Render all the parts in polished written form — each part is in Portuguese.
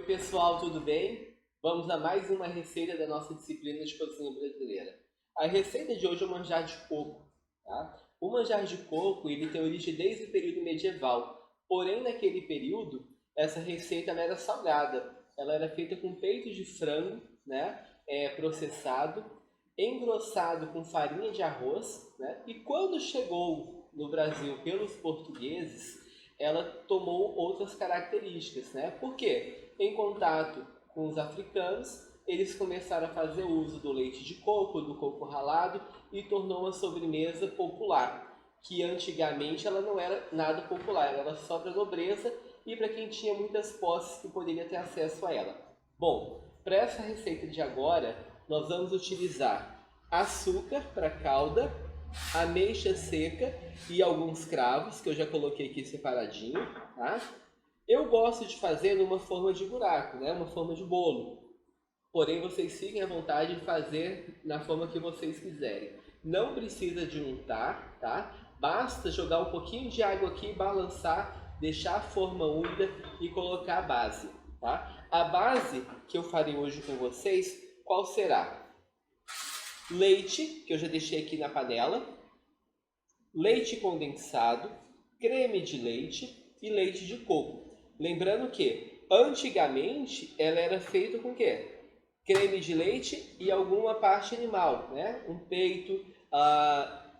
Oi pessoal, tudo bem? Vamos a mais uma receita da nossa disciplina de cozinha brasileira. A receita de hoje é o manjar de coco. Tá? O manjar de coco ele tem origem desde o período medieval, porém naquele período essa receita não era salgada, ela era feita com peito de frango, né? Processado, engrossado com farinha de arroz, né? E quando chegou no Brasil pelos portugueses, ela tomou outras características, né? Por quê? Em contato com os africanos, eles começaram a fazer uso do leite de coco, do coco ralado e tornou uma sobremesa popular, que antigamente ela não era nada popular, ela era só para a nobreza e para quem tinha muitas posses que poderia ter acesso a ela. Bom, para essa receita de agora, nós vamos utilizar açúcar para calda, ameixa seca e alguns cravos, que eu já coloquei aqui separadinho, tá? Eu gosto de fazer numa forma de buraco, né? Uma forma de bolo. Porém, vocês fiquem à vontade de fazer na forma que vocês quiserem. Não precisa de untar, tá? Basta jogar um pouquinho de água aqui, balançar, deixar a forma úmida e colocar a base, tá? A base que eu farei hoje com vocês, qual será? Leite, que eu já deixei aqui na panela, leite condensado, creme de leite e leite de coco. Lembrando que antigamente ela era feita com o quê? Creme de leite e alguma parte animal, né? Um peito.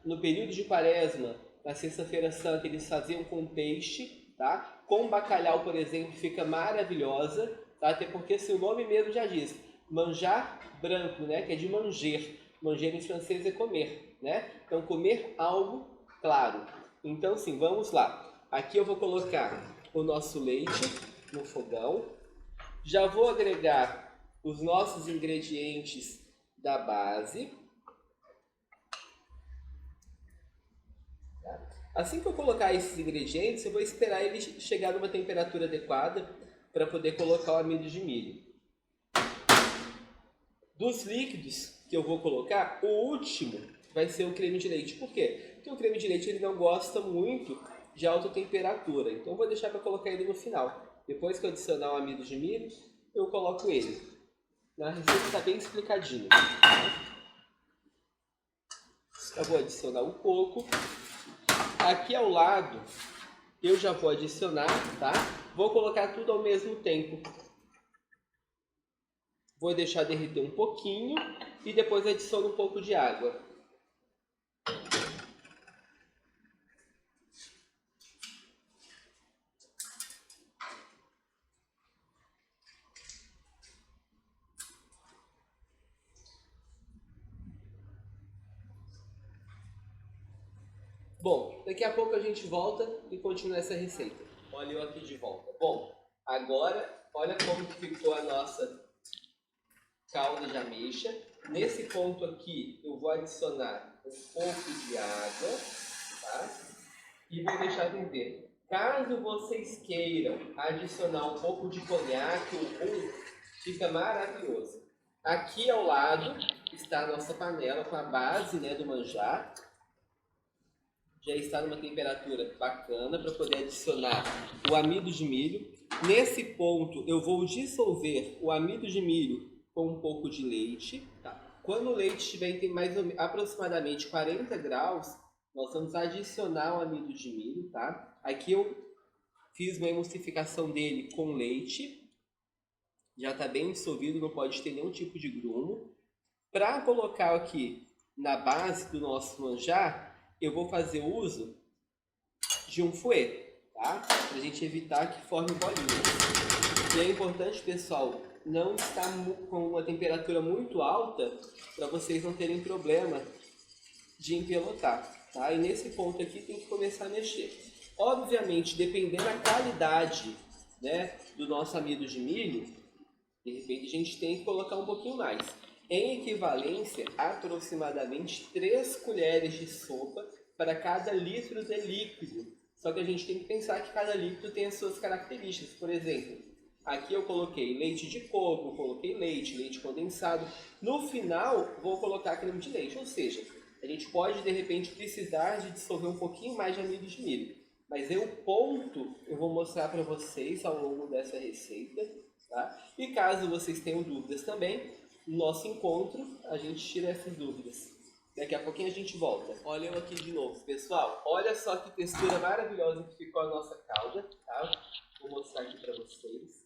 No período de quaresma, na sexta-feira santa, eles faziam com peixe, tá? Com bacalhau, por exemplo, fica maravilhosa, tá? Até porque se o nome mesmo já diz, manjar branco, né? Que é de manger. Manger em francês é comer, né? Então comer algo claro. Então sim, vamos lá. Aqui eu vou colocar o nosso leite no fogão. Já vou agregar os nossos ingredientes da base. Assim que eu colocar esses ingredientes, eu vou esperar ele chegar numa temperatura adequada para poder colocar o amido de milho. Dos líquidos que eu vou colocar, o último vai ser o creme de leite. Por quê? Porque o creme de leite ele não gosta muito de alta temperatura, então eu vou deixar para colocar ele no final. Depois que eu adicionar o amido de milho, eu coloco ele. Na receita está bem explicadinho. Eu vou adicionar o coco. Aqui ao lado eu já vou adicionar, tá? Vou colocar tudo ao mesmo tempo. Vou deixar derreter um pouquinho e depois adiciono um pouco de água. Bom, daqui a pouco a gente volta e continua essa receita. Olha eu aqui de volta. Bom, agora olha como que ficou a nossa calda de ameixa. Nesse ponto aqui eu vou adicionar um pouco de água, tá? E vou deixar ferver. Caso vocês queiram adicionar um pouco de conhaque ou rum, fica maravilhoso. Aqui ao lado está a nossa panela com a base, né, do manjar. Já está numa temperatura bacana para poder adicionar o amido de milho. Nesse ponto eu vou dissolver o amido de milho com um pouco de leite. Tá? Quando o leite estiver em aproximadamente 40 graus, nós vamos adicionar o amido de milho. Tá? Aqui eu fiz uma emulsificação dele com leite. Já está bem dissolvido, não pode ter nenhum tipo de grumo. Para colocar aqui na base do nosso manjar, eu vou fazer uso de um fouet, tá? Para a gente evitar que forme bolinhas. E é importante, pessoal, não estar com uma temperatura muito alta para vocês não terem problema de empelotar, tá? E nesse ponto aqui tem que começar a mexer. Obviamente, dependendo da qualidade, né, do nosso amido de milho, de repente a gente tem que colocar um pouquinho mais. Em equivalência, aproximadamente 3 colheres de sopa para cada litro de líquido. Só que a gente tem que pensar que cada líquido tem as suas características. Por exemplo, aqui eu coloquei leite de coco, coloquei leite condensado. No final, vou colocar creme de leite. Ou seja, a gente pode, de repente, precisar de dissolver um pouquinho mais de amido de milho. Mas o ponto eu vou mostrar para vocês ao longo dessa receita. tá? E caso vocês tenham dúvidas também, no nosso encontro a gente tira essas dúvidas. Daqui a pouquinho a gente volta. Olha eu aqui de novo, pessoal. Olha só que textura maravilhosa que ficou a nossa calda, tá? Vou mostrar aqui para vocês.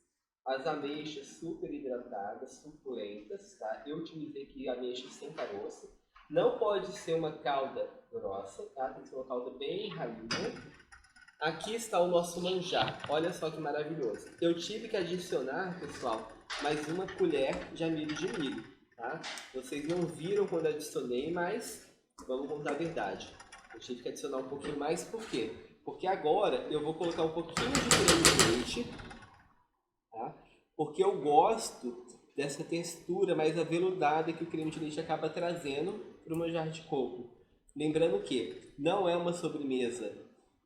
As ameixas super hidratadas, suculentas, tá? Eu utilizei aqui ameixas sem caroço. Não pode ser uma calda grossa, tá? Tem que ser uma calda bem ralinha. Aqui está o nosso manjar. Olha só que maravilhoso. Eu tive que adicionar, pessoal, mais uma colher de amido de milho, tá? Vocês não viram quando adicionei, mas vamos contar a verdade. Eu tive que adicionar um pouquinho mais, por quê? Porque agora eu vou colocar um pouquinho de creme de leite, tá? Porque eu gosto dessa textura mais aveludada que o creme de leite acaba trazendo para o manjar de coco. Lembrando que não é uma sobremesa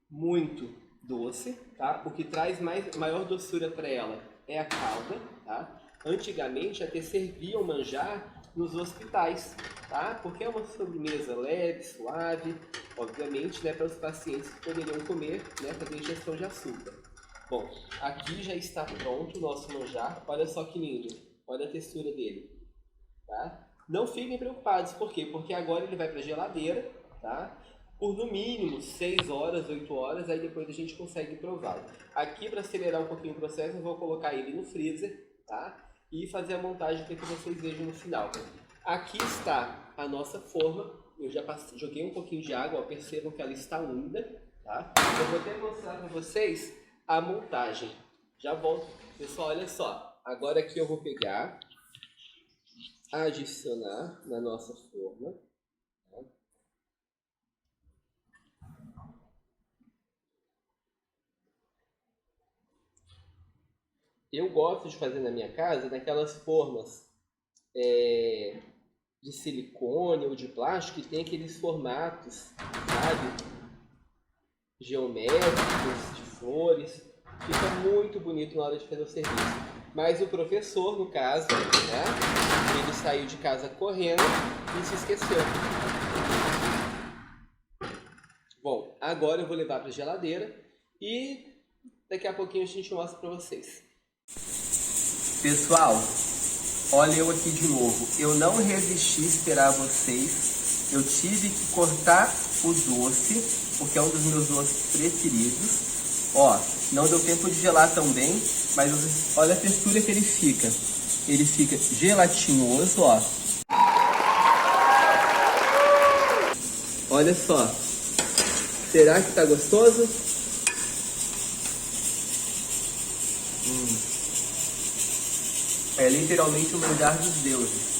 muito doce, tá? O que traz maior doçura para ela é a calda, tá? Antigamente até serviam manjar nos hospitais, tá? Porque é uma sobremesa leve, suave, obviamente, né, para os pacientes que poderiam comer, né, para ingestão de açúcar. Bom, aqui já está pronto o nosso manjar. Olha só que lindo, olha a textura dele, tá? Não fiquem preocupados, por quê? Porque agora ele vai para a geladeira, tá? Por no mínimo 6 horas, 8 horas, aí depois a gente consegue prová-lo. Aqui, para acelerar um pouquinho o processo, eu vou colocar ele no freezer, tá? E fazer a montagem para que vocês vejam no final. Aqui está a nossa forma. Eu já joguei um pouquinho de água, ó, percebam que ela está úmida, tá? Eu vou até mostrar para vocês a montagem. Já volto. Pessoal, olha só. Agora aqui eu vou pegar, adicionar na nossa forma. Eu gosto de fazer na minha casa naquelas formas de silicone ou de plástico que tem aqueles formatos, sabe? Geométricos, de flores. Fica muito bonito na hora de fazer o serviço. Mas o professor, no caso, né? Ele saiu de casa correndo e se esqueceu. Bom, agora eu vou levar para a geladeira e daqui a pouquinho a gente mostra para vocês. Pessoal, olha eu aqui de novo. Eu não resisti a esperar vocês. Eu tive que cortar o doce, porque é um dos meus doces preferidos. Ó, não deu tempo de gelar tão bem, mas olha a textura que ele fica. Ele fica gelatinoso, ó. Olha só. Será que tá gostoso? É literalmente o manjar dos deuses.